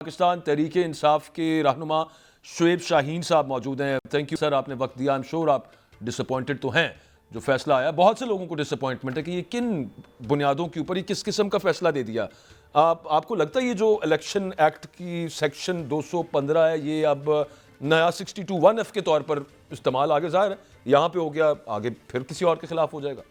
पाकिस्तान तहरीक इंसाफ के रहनुमा शुएब शाहीन साहब मौजूद हैं। थैंक यू सर, आपने वक्त दिया। आई एम श्योर आप डिसअपॉइंटेड तो हैं जो फैसला आया। बहुत से लोगों को डिसअपॉइंटमेंट है कि ये किन बुनियादों के ऊपर, ये किस किस्म का फैसला दे दिया। आपको लगता है ये जो इलेक्शन एक्ट की सेक्शन 215 है, ये अब नया 62(1)(f) के तौर पर इस्तेमाल आगे ज़ाहिर है यहाँ पे हो गया, आगे फिर किसी और के खिलाफ हो जाएगा?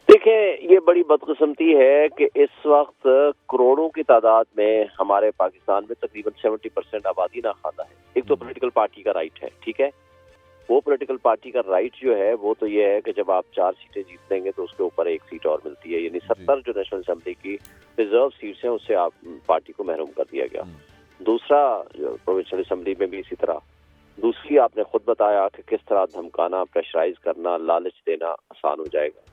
देखें, ये बड़ी बदकिस्मती है कि इस वक्त करोड़ों की तादाद में हमारे पाकिस्तान में तकरीबन 70% आबादी नाखाना है। एक तो पॉलिटिकल पार्टी का राइट है, ठीक है। वो पॉलिटिकल पार्टी का राइट जो है वो तो ये है कि जब आप 4 सीटें जीत लेंगे तो उसके ऊपर 1 सीट और मिलती है, यानी 70 जो नेशनल असेंबली की रिजर्व सीट्स हैं उससे आप पार्टी को महरूम कर दिया गया। दूसरा, प्रोविंशियल असेंबली में भी इसी तरह। दूसरी, आपने खुद बताया कि किस तरह धमकाना, प्रेशराइज करना, लालच देना आसान हो जाएगा,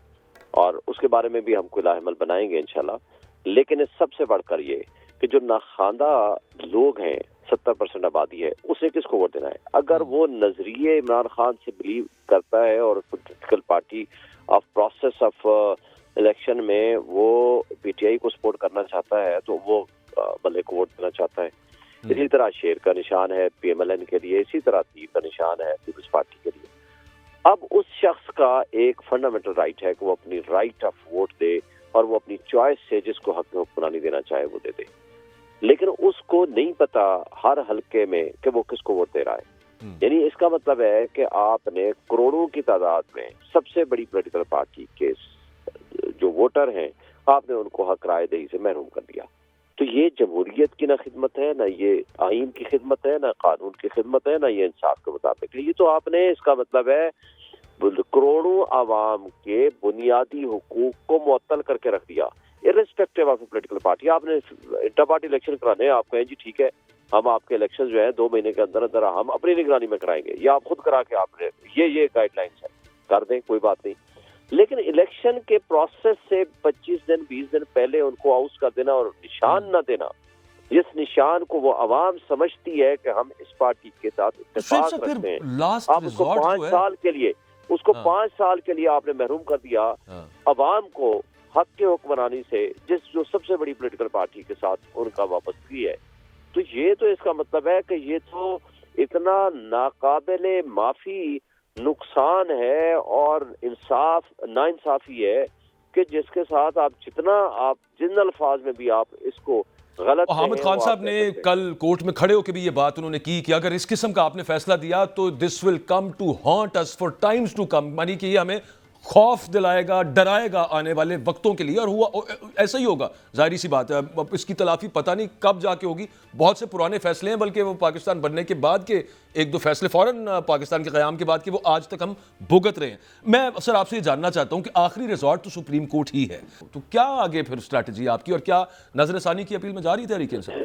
और उसके बारे में भी हम कोई लाहेमल बनाएंगे इंशाल्लाह। लेकिन इस सबसे बढ़कर ये कि जो नाखांदा लोग हैं, 70% आबादी है, उसे किसको वोट देना है? अगर वो नजरिए इमरान खान से बिलीव करता है और political party of process of election में वो पीटीआई को सपोर्ट करना चाहता है तो वो बल्ले को वोट देना चाहता है। इसी तरह शेर का निशान है पीएमएलएन के लिए, इसी तरह तीर का निशान है पीपल्स पार्टी के लिए। अब उस शख्स का एक फंडामेंटल राइट है कि वो अपनी राइट ऑफ वोट दे और वो अपनी चॉइस से जिसको हक हुक्मरानी देना चाहे वो दे दे। लेकिन उसको नहीं पता हर हलके में कि वो किसको वोट दे रहा है। यानी इसका मतलब है कि आपने करोड़ों की तादाद में सबसे बड़ी पॉलिटिकल पार्टी के जो वोटर हैं, आपने उनको हक राय दही से महरूम कर दिया। तो ये जमहूरियत की ना खिदमत है, ना ये आइन की खिदमत है, ना कानून की खिदमत है, ना ये इंसाफ के मुताबिक है। ये तो आपने, इसका मतलब है करोड़ों आवाम के बुनियादी हुकूक को मुअत्तल करके रख दिया, इर्रिस्पेक्टिव ऑफ पॉलिटिकल पार्टी। आपने इंटर पार्टी इलेक्शन कराने, आप कहें जी ठीक है, हम आपके इलेक्शन जो है 2 महीने के अंदर अंदर हम अपनी निगरानी में कराएंगे, या आप खुद करा के आपने ये गाइडलाइंस है, कर दें, कोई बात नहीं। लेकिन इलेक्शन के प्रोसेस से 25 दिन 20 दिन पहले उनको आउट कर देना और निशान न देना, जिस निशान को वो आवाम समझती है कि हम इस पार्टी के साथ इत्तेफाक रखते हैं, आप उसको 5 साल के लिए, उसको 5 साल के लिए आपने महरूम कर दिया अवाम को हक के हुक्मरानी से, जो सबसे बड़ी पॉलिटिकल पार्टी के साथ उनका वापसी है। तो ये तो इसका मतलब है कि ये तो इतना नाकाबिले माफी नुकसान है और नाइंसाफी है कि जिसके साथ आप जिन अल्फाज में भी आप इसको गलत। हामिद खान साहब ने कल कोर्ट में खड़े होकर भी ये बात उन्होंने की कि अगर इस किस्म का आपने फैसला दिया तो this will come to haunt us for times to come, यानी कि ये हमें खौफ दिलाएगा, डराएगा आने वाले वक्तों के लिए। और हुआ ऐसा ही होगा, जाहिर सी बात है। इसकी तलाफी पता नहीं कब जाके होगी। बहुत से पुराने फैसले हैं, बल्कि वो पाकिस्तान बनने के बाद के 1-2 फैसले फौरन पाकिस्तान के क़याम के बाद के, वो आज तक हम भुगत रहे हैं। मैं सर आपसे ये जानना चाहता हूँ कि आखिरी रिजॉर्ट तो सुप्रीम कोर्ट ही है, तो क्या आगे फिर स्ट्रैटेजी आपकी, और क्या नजरसानी की अपील में जा रही तहरीक इंसाफ?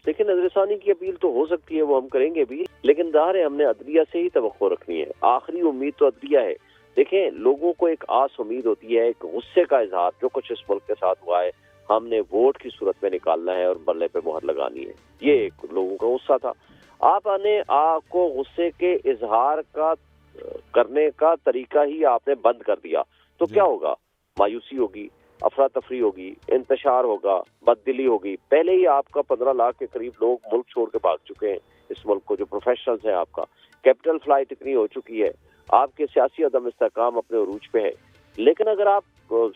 देखिए, नजरसानी की अपील तो हो सकती है, वो हम करेंगे भी, लेकिन ज़ाहिर है हमने अदलिया से ही तवक्को रखनी है। आखिरी उम्मीद तो अदलिया है। देखें, लोगों को एक आस उम्मीद होती है, एक गुस्से का इजहार जो कुछ इस मुल्क के साथ हुआ है हमने वोट की सूरत में निकालना है और बल्ले पे मोहर लगानी है, ये एक लोगों का गुस्सा था। आपको गुस्से के इजहार का करने का तरीका ही आपने बंद कर दिया तो क्या होगा? मायूसी होगी, अफरा तफरी होगी, इंतशार होगा, बददिली होगी। पहले ही आपका 15 लाख के करीब लोग मुल्क छोड़ के भाग चुके हैं इस मुल्क को, जो प्रोफेशनल्स हैं, आपका कैपिटल फ्लाइट इतनी हो चुकी है, आपके सियासी अदम इस्तेहकाम अपने उरूज पे है। लेकिन अगर आप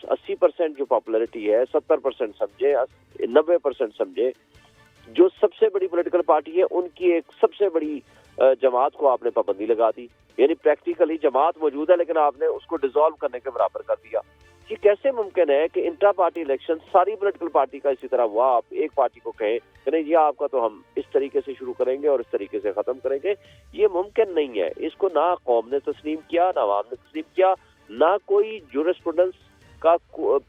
80% जो पॉपुलैरिटी है, 70% समझे, 90% समझे, जो सबसे बड़ी पॉलिटिकल पार्टी है उनकी एक सबसे बड़ी जमात को आपने पाबंदी लगा दी, यानी प्रैक्टिकली जमात मौजूद है लेकिन आपने उसको डिसॉल्व करने के बराबर कर दिया। ये कैसे मुमकिन है कि इंटर पार्टी इलेक्शन सारी पॉलिटिकल पार्टी का इसी तरह हुआ, आप एक पार्टी को कहें कि नहीं ये आपका तो हम इस तरीके से शुरू करेंगे और इस तरीके से खत्म करेंगे? ये मुमकिन नहीं है। इसको ना कौम ने तस्लीम किया, ना आवाम ने तस्लीम किया, ना कोई जूरिस्प्रूडेंस का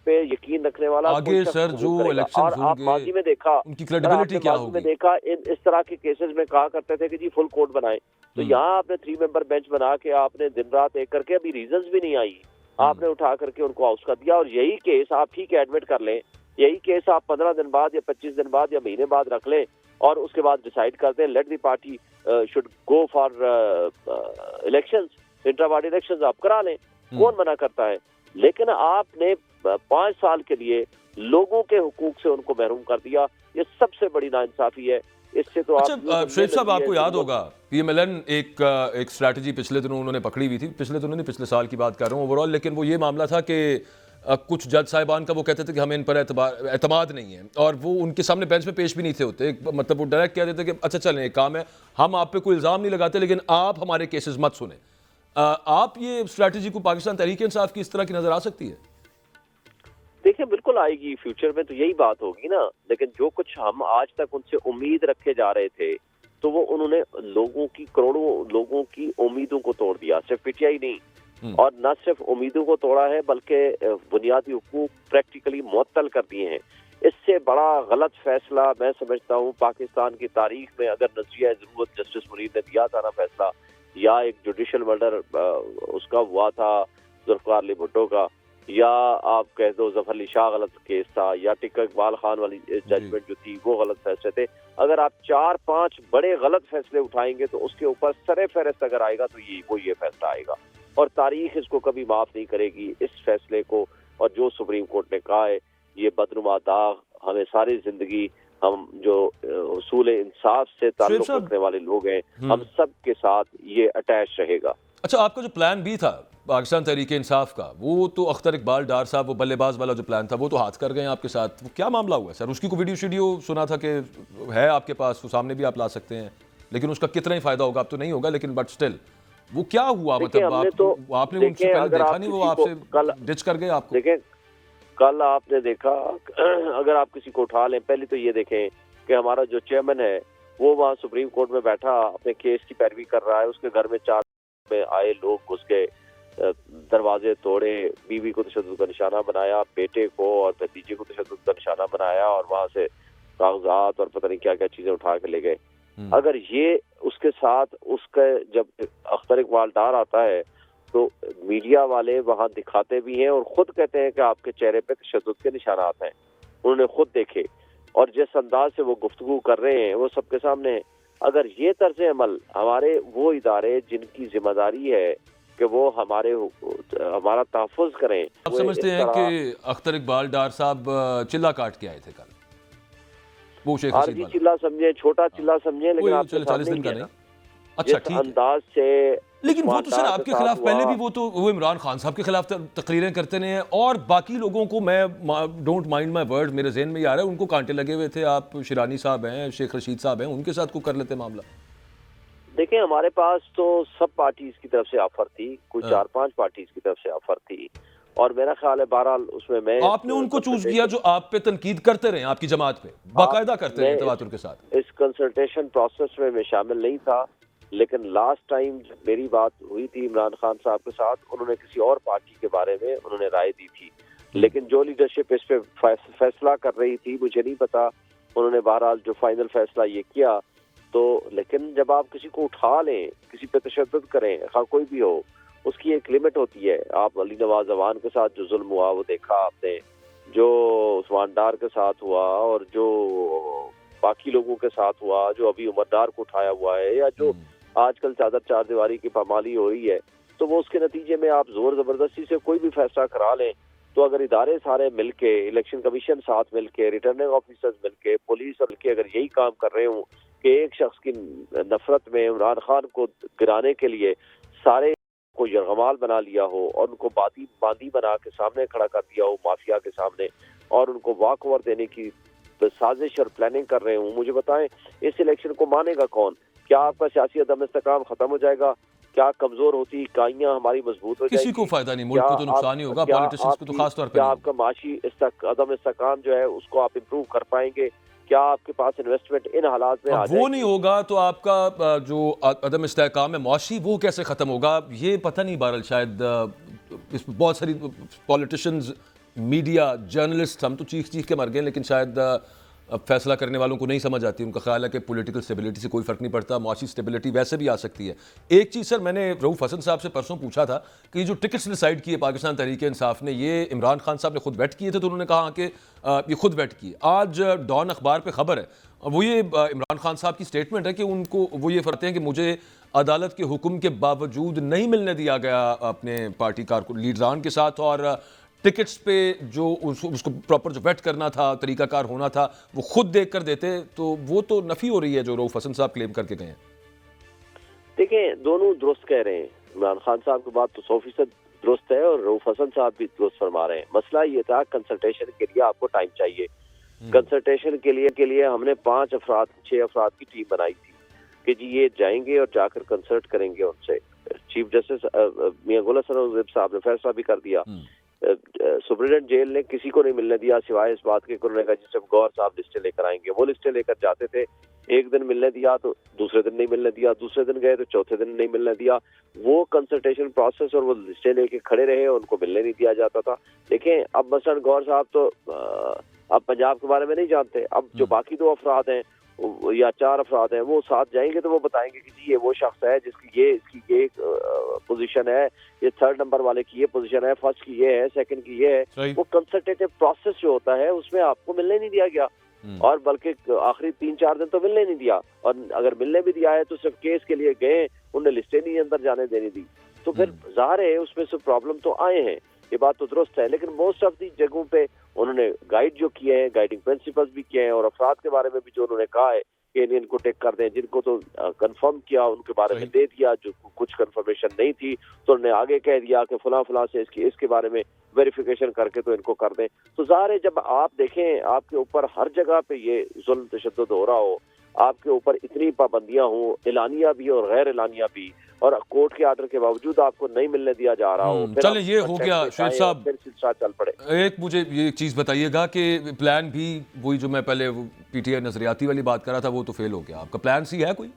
पे यकीन रखने वाला। आगे सर जो इलेक्शन और आप माजी में देखा, उनकी क्रेडिबिलिटी क्या होगी? देखा इस तरह के केसेस में कहा करते थे कि जी फुल कोर्ट बनाए, तो यहाँ आपने 3 मेंबर बेंच बना के आपने दिन रात एक करके, अभी रीजंस भी नहीं आई, आपने उठा करके उनको आउट कर दिया। और यही केस आप ठीक है एडमिट कर लें, यही केस आप 15 दिन बाद या 25 दिन बाद या महीने बाद रख लें और उसके बाद डिसाइड करते हैं let the party should go for elections, inter party elections आप करा लें, कौन मना करता है? लेकिन आपने 5 साल के लिए लोगों के हुकूक से उनको महरूम कर दिया। یہ سب سے بڑی ناانصافی ہے. اس سے تو اچھا شعیب صاحب، آپ کو یاد ہوگا پی ایم ایل این ایک اسٹریٹجی پچھلے دنوں انہوں نے پکڑی ہوئی تھی، پچھلے دنوں نہیں پچھلے سال کی بات کر رہا ہوں اوور آل، لیکن وہ یہ معاملہ تھا کہ کچھ جج صاحبان کا وہ کہتے تھے کہ ہمیں ان پر اعتماد نہیں ہے، اور وہ ان کے سامنے بینچ میں پیش بھی نہیں تھے ہوتے. مطلب وہ ڈائریکٹ کہہ دیتے کہ اچھا چلیں ایک کام ہے، ہم آپ پہ کوئی الزام نہیں لگاتے لیکن آپ ہمارے کیسز مت سنیں. آپ یہ اسٹریٹجی کو پاکستان تحریک انصاف کی اس طرح کی نظر آ سکتی ہے؟ دیکھیں بالکل آئے گی، فیوچر میں تو یہی بات ہوگی نا. لیکن جو کچھ ہم آج تک ان سے امید رکھے جا رہے تھے تو وہ انہوں نے لوگوں کی، کروڑوں لوگوں کی امیدوں کو توڑ دیا. صرف پی ٹی آئی نہیں، اور نہ صرف امیدوں کو توڑا ہے بلکہ بنیادی حقوق پریکٹیکلی معطل کر دیے ہیں. اس سے بڑا غلط فیصلہ میں سمجھتا ہوں پاکستان کی تاریخ میں، اگر نظریہ ضرورت جسٹس منیر نے دیا تھا نا فیصلہ، یا ایک جوڈیشل مرڈر اس کا ہوا تھا ذوالفقار علی بھٹو کا، یا آپ کہہ دو ظفر علی شاہ غلط کیس تھا، یا ٹکا اقبال خان والی ججمنٹ جو تھی وہ غلط فیصلے تھے. اگر آپ 4-5 بڑے غلط فیصلے اٹھائیں گے تو اس کے اوپر سر فہرست اگر آئے گا تو یہ فیصلہ آئے گا، اور تاریخ اس کو کبھی معاف نہیں کرے گی اس فیصلے کو. اور جو سپریم کورٹ نے کہا ہے یہ بدنما داغ ہمیں ساری زندگی، ہم جو اصول انصاف سے تعلق رکھنے والے لوگ ہیں، ہم سب کے ساتھ یہ اٹیچ رہے گا. اچھا، آپ کا جو پلان بھی تھا پاکستان تحریک انصاف کا، وہ تو اختر اقبال ڈار صاحب، وہ بلے باز والا جو پلان تھا وہ تو ہاتھ کر گئے ہیں آپ کے ساتھ. وہ کیا معاملہ ہوا ہے سر؟ اس کی کوئی ویڈیو شیڈیو سنا تھا کہ ہے آپ کے پاس، وہ سامنے بھی آپ لا سکتے ہیں، لیکن اس کا کتنا ہی فائدہ ہوگا اب تو نہیں ہوگا، لیکن بٹ اسٹل وہ کیا ہوا؟ مطلب آپ نے ان سے پہلے دیکھا نہیں، وہ آپ سے ڈچ کر گئے آپ کو؟ دیکھیں کل آپ نے دیکھا، اگر آپ کسی کو اٹھا لیں، پہلے تو یہ دیکھیں کہ ہمارا جو چیئرمین ہے وہ وہاں سپریم کورٹ میں بیٹھا اپنے کیس کی پیروی کر رہا ہے. اس کے گھر میں 4 میں آئے لوگ گھس گئے، دروازے توڑے، بیوی کو تشدد کا نشانہ بنایا، بیٹے کو اور بھتیجے کو تشدد کا نشانہ بنایا، اور وہاں سے کاغذات اور پتہ نہیں کیا کیا چیزیں اٹھا کے لے گئے. اگر یہ اس کے ساتھ اس کا جب اختر اقبال ڈار آتا ہے تو میڈیا والے وہاں دکھاتے بھی ہیں اور خود کہتے ہیں کہ آپ کے چہرے پہ تشدد کے نشانات ہیں. انہوں نے خود دیکھے، اور جس انداز سے وہ گفتگو کر رہے ہیں وہ سب کے سامنے ہے. اگر یہ طرز عمل ہمارے وہ ادارے جن کی ذمہ داری ہے کہ وہ ہمارا تحفظ کریں، آپ سمجھتے ہیں کہ اختر اقبال ڈار صاحب چلا کاٹ کے آئے تھے کل؟ وہ شیخ رشید والا چلا سمجھے، چھوٹا چلا سمجھے، لیکن آپ 40 دن کا نہیں. اچھا ٹھیک ہے، انداز سے لیکن وہ تو سر آپ کے خلاف پہلے بھی وہ عمران خان صاحب کے خلاف تقریریں کرتے رہے ہیں، اور باقی لوگوں کو، میں ڈونٹ مائنڈ مائی ورڈ، میرے ذہن میں یہ آ رہا ہے ان کو کانٹے لگے ہوئے تھے. آپ شیرانی صاحب ہیں، شیخ رشید صاحب ہیں، ان کے ساتھ کو کر لیتے معاملہ. دیکھیں ہمارے پاس تو سب پارٹیز کی طرف سے آفر تھی، کوئی 4-5 پارٹیز کی طرف سے آفر تھی، اور میرا خیال ہے بہرحال اس میں آپ نے ان کو چوز کیا جو آپ پہ تنقید کرتے رہے، آپ کی جماعت پہ باقاعدہ کرتے رہے تواتر کے ساتھ. اس کنسلٹیشن پروسیس میں شامل نہیں تھا، لیکن لاسٹ ٹائم جب میری بات ہوئی تھی عمران خان صاحب کے ساتھ، انہوں نے کسی اور پارٹی کے بارے میں انہوں نے رائے دی تھی، لیکن جو لیڈرشپ اس پہ فیصلہ کر رہی تھی مجھے نہیں پتا، انہوں نے بہرحال جو فائنل فیصلہ یہ کیا. تو لیکن جب آپ کسی کو اٹھا لیں، کسی پہ تشدد کریں، خواہ کوئی بھی ہو، اس کی ایک لیمٹ ہوتی ہے. آپ علی نواز اعوان کے ساتھ جو ظلم ہوا وہ دیکھا آپ نے، جو عثمان ڈار کے ساتھ ہوا، اور جو باقی لوگوں کے ساتھ ہوا، جو ابھی عمر ڈار کو اٹھایا ہوا ہے، یا جو آج کل چار دیواری کی پامالی ہو رہی ہے، تو وہ اس کے نتیجے میں آپ زور زبردستی سے کوئی بھی فیصلہ کرا لیں تو اگر ادارے سارے مل کے، الیکشن کمیشن ساتھ مل کے، ریٹرننگ آفیسرز مل کے، پولیس مل کے اگر یہی کام کر رہے ہوں کہ ایک شخص کی نفرت میں عمران خان کو گرانے کے لیے سارے کو یرغمال بنا لیا ہو، اور ان کو باندی بنا کے سامنے کھڑا کر دیا ہو مافیا کے سامنے، اور ان کو واک اوور دینے کی سازش اور پلاننگ کر رہے ہوں، مجھے بتائیں اس الیکشن کو مانے گا کون؟ کیا آپ کا سیاسی عدم استحکام ختم ہو جائے گا؟ کیا کمزور ہوتی اکائیاں ہماری مضبوط ہو جائے گی؟ کسی کو فائدہ نہیں، ملک کو تو نقصان ہی ہوگا، پولیٹیشنز کو تو خاص طور پر. کیا آپ کا معاشی عدم استحکام جو ہے اس کو آپ امپروو کر پائیں گے؟ کیا آپ کے پاس انویسٹمنٹ ان حالات میں آ جائے گی؟ وہ نہیں ہوگا تو آپ کا جو عدم استحکام ہے معاشی، وہ کیسے ختم ہوگا؟ یہ پتہ نہیں. بہرحال شاید اس بہت ساری پولیٹیشنز، میڈیا، جرنلسٹ، ہم تو چیخ کے مر گئے، لیکن شاید فیصلہ کرنے والوں کو نہیں سمجھ آتی. ان کا خیال ہے کہ پولیٹیکل سٹیبلٹی سے کوئی فرق نہیں پڑتا، معاشی سٹیبلٹی ویسے بھی آ سکتی ہے. ایک چیز سر، میں نے رؤوف حسن صاحب سے پرسوں پوچھا تھا کہ یہ جو ٹکٹس ڈیسائیڈ کیے پاکستان تحریک انصاف نے، یہ عمران خان صاحب نے خود ویٹ کیے تھے؟ تو انہوں نے کہا کہ یہ خود ویٹ کیے. آج ڈان اخبار پہ خبر ہے، وہ یہ عمران خان صاحب کی سٹیٹمنٹ ہے کہ ان کو وہ یہ فرماتے ہیں کہ مجھے عدالت کے حکم کے باوجود نہیں ملنے دیا گیا اپنے پارٹی لیڈران کے ساتھ، اور टिकट्स पे जो उसको प्रॉपर जो वेट करना था, तरीकाकार होना था, वो खुद देख कर देते, तो वो तो नफी हो रही है जो रऊफ हसन साहब क्लेम करके गए हैं। देखें, दोनों दुरुस्त कह रहे हैं। इमरान खान साहब की बात तो 100% दुरुस्त है और रऊफ हसन साहब भी दुरुस्त फरमा रहे हैं। मसला ये था, कंसल्टेशन के लिए आपको टाइम चाहिए। कंसल्टेशन के लिए हमने 5 अफराद 6 अफराद की टीम बनाई थी कि जी ये जाएंगे और जाकर कंसल्ट करेंगे उनसे। चीफ जस्टिस मियां गुल हसन साहब ने फैसला भी कर दिया। सुप्रीडेंट जेल ने किसी को नहीं मिलने दिया सिवाय इस बात के, उन्होंने कहा जिससे गौर साहब लिस्टें लेकर आएंगे। वो लिस्टें लेकर जाते थे, एक दिन मिलने दिया तो दूसरे दिन नहीं मिलने दिया, दूसरे दिन गए तो चौथे दिन नहीं मिलने दिया। वो कंसल्टेशन प्रोसेस और वो लिस्टें लेके खड़े रहे, उनको मिलने नहीं दिया जाता था। देखें, अब मसलन गौर साहब तो अब पंजाब के बारे में नहीं जानते। अब जो बाकी 2 अफराद हैं या 4 अफराद हैं, वो साथ जाएंगे तो वो बताएंगे कि जी ये वो शख्स है जिसकी ये पोजीशन है, ये 3rd नंबर वाले की ये पोजीशन है, फर्स्ट की ये है, सेकंड की ये है। वो कंसल्टेटिव प्रोसेस जो होता है उसमें आपको मिलने नहीं दिया गया, और बल्कि आखिरी 3-4 दिन तो मिलने नहीं दिया, और अगर मिलने भी दिया है तो सिर्फ केस के लिए गए, उन्हें लिस्टें नहीं अंदर जाने देनी दी। तो फिर ज़ाहिर है उसमें से प्रॉब्लम तो आए हैं, ये बात तो दुरुस्त है। लेकिन मोस्ट ऑफ दी जगहों पे उन्होंने गाइड जो किए हैं, गाइडिंग प्रिंसिपल्स भी किए हैं, और अफराद के बारे में भी जो उन्होंने कहा है कि इनको टेक कर दें, जिनको तो कंफर्म किया उनके बारे में दे दिया, जो कुछ कंफर्मेशन नहीं थी तो उन्होंने आगे कह दिया कि फलां से इसके बारे में वेरिफिकेशन करके तो इनको कर दें। तो ज़ाहिर है जब आप देखें आपके ऊपर हर जगह पे ये जुल्म तशद्दुद हो रहा हो, आपके ऊपर इतनी पाबंदियां हों, एलानिया भी और गैर एलानिया भी, और कोर्ट के आर्डर के बावजूद आपको नहीं मिलने दिया जा रहा हो, चलें ये हो गया शेख साहब। फिर सिलसिला चल पड़े। एक मुझे ये चीज़ बताइएगा कि प्लान भी वही जो मैं पहले पीटीआई नजरियाती वाली बात कर रहा था वो तो फेल हो गया, आपका प्लान सी है कोई?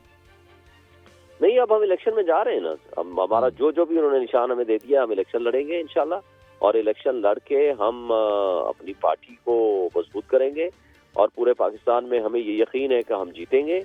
नहीं, अब हम इलेक्शन में जा रहे हैं ना। अब हमारा जो भी उन्होंने निशान हमें दे दिया, हम इलेक्शन लड़ेंगे इंशाल्लाह, और इलेक्शन लड़के हम अपनी पार्टी को मजबूत करेंगे, और पूरे पाकिस्तान में हमें ये यकीन है कि हम जीतेंगे।